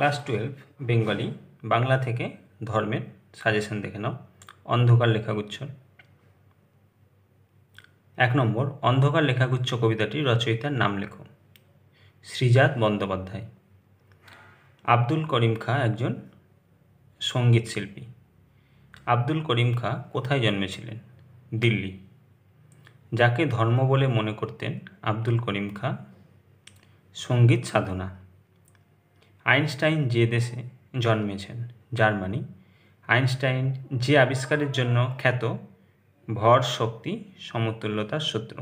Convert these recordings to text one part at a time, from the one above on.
Class 12 Bengali Bangla থেকে ধর্মের suggestion দেখে নাও। অন্ধকার লেখাগুচ্ছ। 1 নম্বর, অন্ধকার লেখাগুচ্ছ কবিতাটির রচয়িতার নাম লেখো। শ্রীজাত বন্দ্যোপাধ্যায়। আব্দুল করিম খাঁ একজন সঙ্গীত শিল্পী। আব্দুল করিম খাঁ কোথায় জন্মেছিলেন? দিল্লি। যাকে ধর্ম বলে মনে করতেন আব্দুল করিম খাঁ? সঙ্গীত সাধনা। আইনস্টাইন যে দেশে জন্মেছেন? জার্মানি। আইনস্টাইন যে আবিষ্কারের জন্য খ্যাত? ভর শক্তি সমতুল্যতার সূত্র।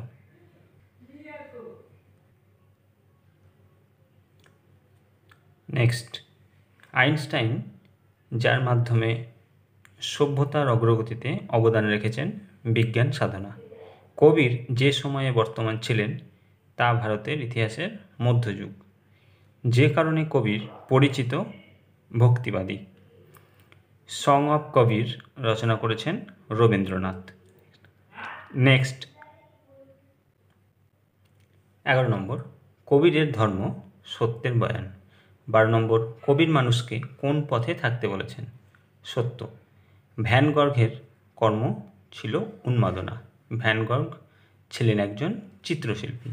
নেক্সট, আইনস্টাইন যার মাধ্যমে সভ্যতার অগ্রগতিতে অবদান রেখেছেন? বিজ্ঞান সাধনা। কবির যে সময়ে বর্তমান ছিলেন তা ভারতের ইতিহাসের মধ্যযুগ। যে কারণে কবির পরিচিত ভক্তিবাদী। সং অফ কবির রচনা করেছেন রবীন্দ্রনাথ। নেক্সট, 11 নম্বর, কবিরের ধর্ম সত্যের বয়ান। 12 নম্বর, কবির মানুষকে কোন পথে থাকতে বলেছেন? সত্য। ভ্যান গর্গের কর্ম ছিল উন্মাদনা। ভ্যান গর্গ ছিলেন একজন চিত্রশিল্পী।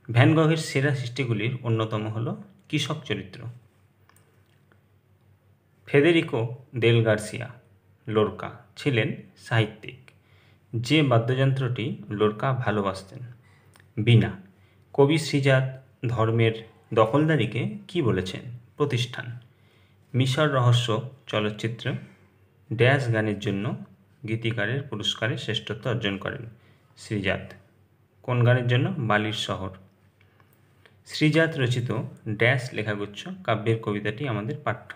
ভ্যান গঘের সেরা সৃষ্টিগুলির অন্যতম হল কৃষক চরিত্র। ফেদেরিকো দেল গার্সিয়া লোরকা ছিলেন সাহিত্যিক। যে বাদ্যযন্ত্রটি লোরকা ভালোবাসতেন? বীণা। কবি শ্রীজাত ধর্মের দখলদারিকে কি বলেছেন? প্রতিষ্ঠান। মিশর রহস্য চলচ্চিত্র ড্যাশ গানের জন্য গীতিকারের পুরস্কারে শ্রেষ্ঠত্ব অর্জন করেন শ্রীজাত? কোন গানের জন্য? বালির শহর। শ্রীজাত রচিত ড্যাশ লেখাগুচ্ছ কাব্যের কবিতাটি আমাদের পাঠ্য।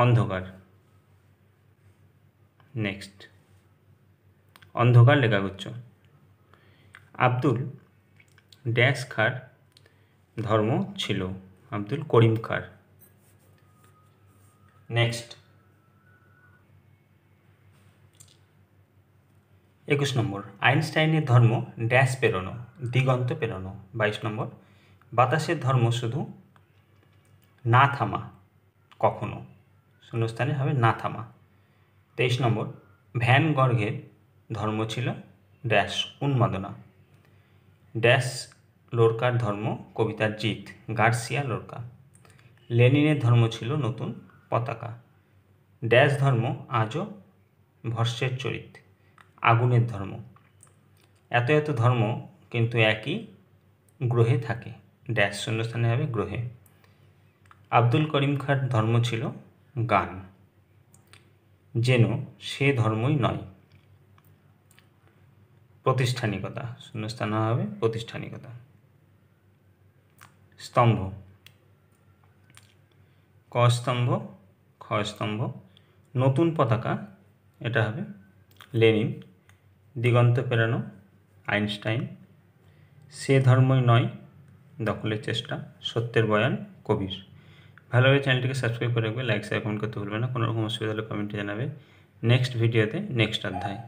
অন্ধকার। নেক্সট, অন্ধকার লেখাগুচ্ছ। আব্দুল ড্যাশ খাঁর ধর্ম ছিল? আব্দুল করিম খাঁর। নেক্সট, 21 নম্বর, আইনস্টাইনের ধর্ম ড্যাশ পেরোনো? দিগন্ত পেরোনো। 22 নম্বর, বাতাসের ধর্ম শুধু না থামা কখনো? শূন্যস্থানে হবে না থামা। 23 নম্বর, ভ্যান গর্গের ধর্ম ছিল ড্যাশ উন্মাদনা। ড্যাশ লোরকার ধর্ম কবিতার জিত। Garcia Lorca. লেনিনের ধর্ম ছিল নতুন পতাকা। ড্যাশ ধর্ম আজও ভস্যের চরিত। আগুনের ধর্ম। এত এত ধর্ম কিন্তু একই গ্রহে থাকে। ড্যাশ শূন্যস্থানে হবে গ্রহে। আব্দুল করিম খাঁর ধর্ম ছিল গান। যেন সে ধর্মই নয়। প্রতিষ্ঠানিকতা। শূন্যস্থান হবে প্রতিষ্ঠানিকতা। স্তম্ভ। ক স্তম্ভ খ স্তম্ভ। নতুন পতাকা এটা হবে লেনিন। দিগন্ত পেরানো আইনস্টাইন। সে ধর্মই নয় দখলের চেষ্টা। সত্যের বয়ান কবির। ভালো লাগে চ্যানেলটিকে সাবস্ক্রাইব করে রাখবে, লাইক শেয়ার কমেন্ট করতে ভুলবে না। কোনো রকম অসুবিধা হলে কমেন্টে জানাবে। নেক্সট ভিডিওতে নেক্সট অধ্যায়।